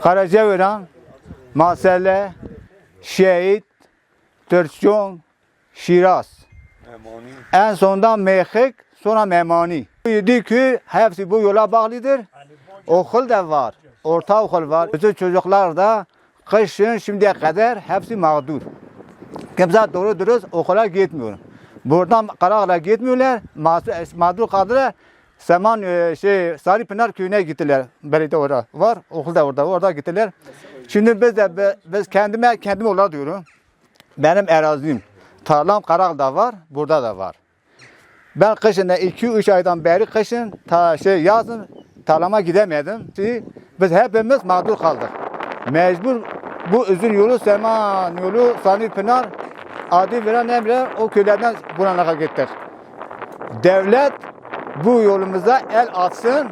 Karacevran, Masele, Şehit, Tırçon, Şiraz. En sonunda Mehik, sonra Memani. Bu 7 köy hepsi bu yola bağlıdır. Okul da var, orta okul var. Bütün çocuklar da kışın şimdiye kadar hepsi mağdur. Kimse doğru dürüst okula gitmiyor. Buradan Karagöl'e gitmiyorlar, mağdur kaldılar. Saman Sarıpınar köyüne gittiler. Belediye orada var, okul da orada gittiler. Şimdi biz kendim ola diyorum. Benim erazim, tarlam Karagöl'de var, burada da var. Ben kışın 2-3 aydan beri kışın yazın tarlama gidemedim. Biz hepimiz mağdur kaldık. Mecbur bu uzun yolu Saman yolu Sarıpınar adı veren emre o köylerden Buranak'a gittik. Devlet bu yolumuza el atsın.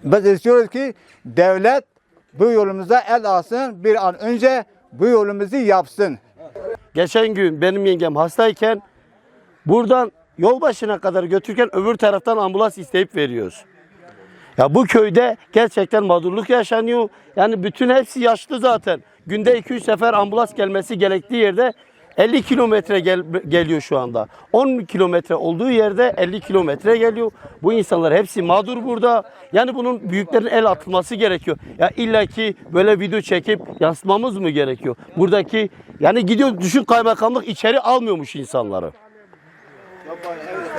Biz istiyoruz ki devlet bu yolumuza el atsın. Bir an önce bu yolumuzu yapsın. Geçen gün benim yengem hastayken buradan yol başına kadar götürürken öbür taraftan ambulans isteyip veriyoruz. Ya bu köyde gerçekten mağdurluk yaşanıyor. Yani bütün hepsi yaşlı zaten. Günde 2-3 sefer ambulans gelmesi gerektiği yerde 50 kilometre geliyor şu anda. 10 kilometre olduğu yerde 50 kilometre geliyor. Bu insanlar hepsi mağdur burada. Yani bunun büyüklerin el atılması gerekiyor. Ya illaki böyle video çekip yansıtmamız mı gerekiyor? Buradaki yani gidiyor düşün kaymakamlık içeri almıyormuş insanları.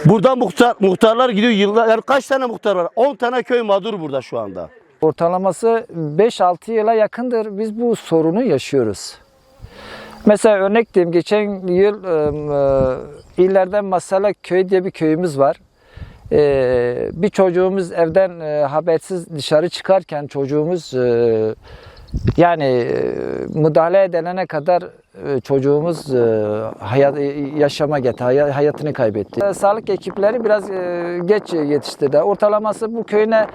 Burada muhtarlar gidiyor yıllar. Yani kaç tane muhtar var? 10 tane köy mağdur burada şu anda. Ortalaması 5-6 yıla yakındır biz bu sorunu yaşıyoruz. Mesela örnek diyeyim, geçen yıl illerden Masala köy diye bir köyümüz var. Bir çocuğumuz evden habersiz dışarı çıkarken çocuğumuz müdahale edilene kadar çocuğumuz hayatını kaybetti. Sağlık ekipleri biraz geç yetiştirdi. Ortalaması bu köyüne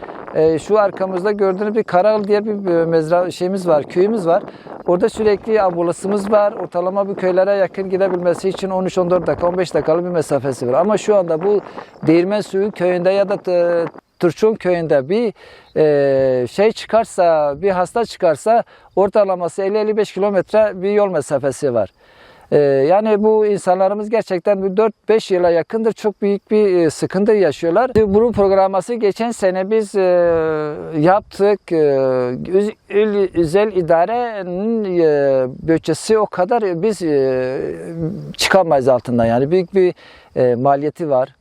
şu arkamızda gördüğünüz bir Karagöl diye bir köyümüz var. Orada sürekli ambulansımız var. Ortalama bu köylere yakın gidebilmesi için 13-14 dakika, 15 dakikalık bir mesafesi var. Ama şu anda bu Değirmensuyu köyünde ya da Tırçon köyünde bir bir hasta çıkarsa ortalaması 50-55 kilometre bir yol mesafesi var. Yani bu insanlarımız gerçekten 4-5 yıla yakındır çok büyük bir sıkıntı yaşıyorlar. Bunun programması geçen sene biz yaptık. Özel idarenin bütçesi o kadar biz çıkamayız altından. Yani büyük bir maliyeti var.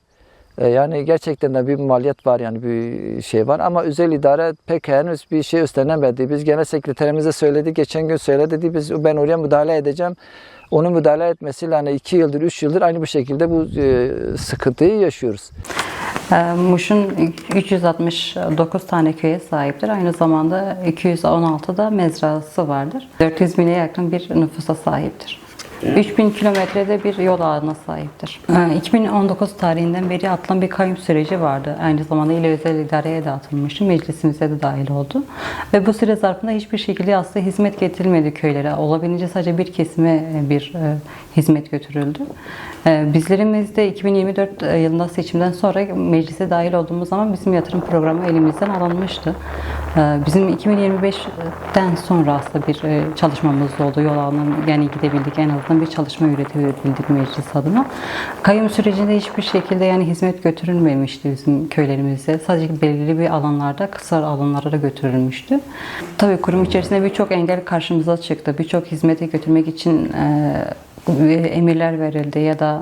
Yani gerçekten de bir maliyet var, yani bir şey var ama özel idare pek henüz bir şey üstlenemedi. Biz genel sekreterimize söyledik, geçen gün söyledi, ben oraya müdahale edeceğim. Onun müdahale etmesiyle 2 yıldır, 3 yıldır aynı bu şekilde bu sıkıntıyı yaşıyoruz. Muş'un 369 tane köye sahiptir. Aynı zamanda 216 da mezrası vardır. 400 bine yakın bir nüfusa sahiptir. 3000 kilometrede bir yol ağına sahiptir. 2019 tarihinden beri atılan bir kayyum süreci vardı. Aynı zamanda il özel idareye de atılmıştı. Meclisimize de dahil oldu. Ve bu süre zarfında hiçbir şekilde aslında hizmet getirilmedi köylere. Olabildiğince sadece bir kesime bir hizmet götürüldü. Bizlerimiz de 2024 yılında seçimden sonra meclise dahil olduğumuz zaman bizim yatırım programı elimizden alınmıştı. Bizim 2025'ten sonra aslında bir çalışmamız oldu. Yol ağının yani gidebildik, en azından bir çalışma üretebildik meclis adına. Kayyum sürecinde hiçbir şekilde yani hizmet götürülmemişti bizim köylerimize. Sadece belirli bir alanlarda, kısa alanlara da götürülmüştü. Tabii kurum içerisinde birçok engel karşımıza çıktı. Birçok hizmete götürmek için emirler verildi ya da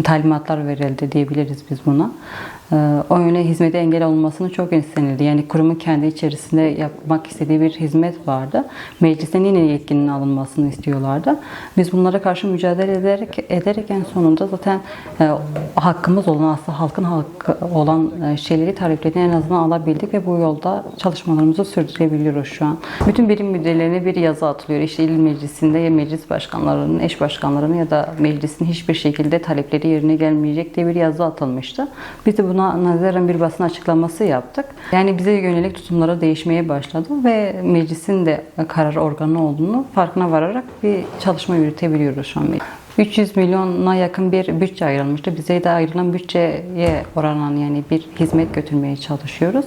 talimatlar verildi diyebiliriz biz buna. O yöne hizmete engel olmasını çok istenildi. Yani kurumun kendi içerisinde yapmak istediği bir hizmet vardı. Meclisten yine yetkinin alınmasını istiyorlardı. Biz bunlara karşı mücadele ederek en sonunda zaten hakkımız olan, aslında halkın hakkı olan şeyleri, taleplerini en azından alabildik ve bu yolda çalışmalarımızı sürdürebiliyoruz şu an. Bütün birim müdürlerine bir yazı atılıyor. İşte il meclisinde ya meclis başkanlarının, eş başkanlarının ya da meclisin hiçbir şekilde talepleri yerine gelmeyecek diye bir yazı atılmıştı. Biz de buna nazaran bir basın açıklaması yaptık. Yani bize yönelik tutumlara değişmeye başladı ve meclisin de karar organı olduğunu farkına vararak bir çalışma yürütebiliyoruz şu an. 300 milyona yakın bir bütçe ayrılmıştı. Bize de ayrılan bütçeye oranan yani bir hizmet götürmeye çalışıyoruz.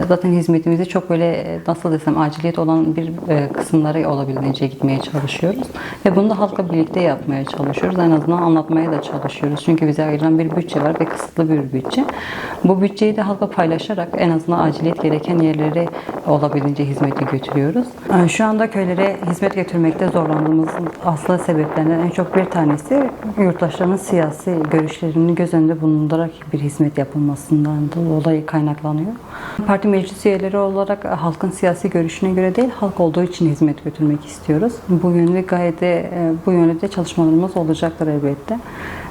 Zaten hizmetimizi çok böyle nasıl desem aciliyet olan bir kısımları olabildiğince gitmeye çalışıyoruz. Ve bunu da halkla birlikte yapmaya çalışıyoruz. En azından anlatmaya da çalışıyoruz. Çünkü bize ayrılan bir bütçe var ve kısıtlı bir bütçe. Bu bütçeyi de halkla paylaşarak en azından aciliyet gereken yerlere olabildiğince hizmeti götürüyoruz. Şu anda köylere hizmet götürmekte zorlandığımızın asıl sebeplerinden en çok bir tanesi yurttaşların siyasi görüşlerini göz önünde bulundurarak bir hizmet yapılmasından dolayı kaynaklanıyor. Parti meclis üyeleri olarak halkın siyasi görüşüne göre değil, halk olduğu için hizmet götürmek istiyoruz. Bu yönde de çalışmalarımız olacaktır elbette.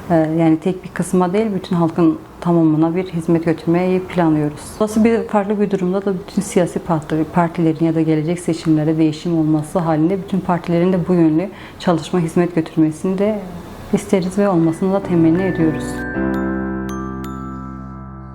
Yani tek bir kısma değil, bütün halkın tamamına bir hizmet götürmeyi planlıyoruz. Olası farklı bir durumda da bütün siyasi partilerin ya da gelecek seçimlere değişim olması halinde bütün partilerin de bu yönlü çalışma, hizmet götürmesini de isteriz ve olmasını da temenni ediyoruz.